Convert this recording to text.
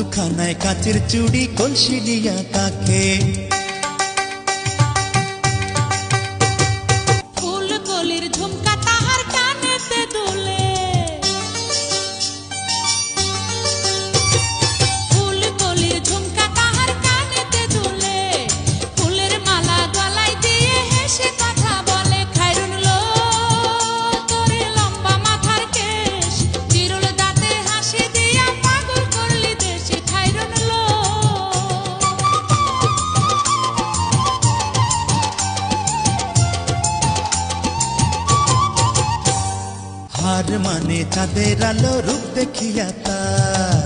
দুখানায় কাচের চুড়ি কলসি নিয়া তাকে ফুল কলির ঝুমকা তাহার কানেতে দুলে ফুল কলির ঝুমকা তাহার কানেতে দুলে ফুলের মালা গলায় দিয়ে হেসে কথা বলে খায়রুন লো তোরে লম্বা মাথার কেশ চিরুল দাঁতে হাসি দিয়া পাগল করলি দেশে খায়রুন লো হার মানে চাঁদের আলো রূপ দেখিয়া তার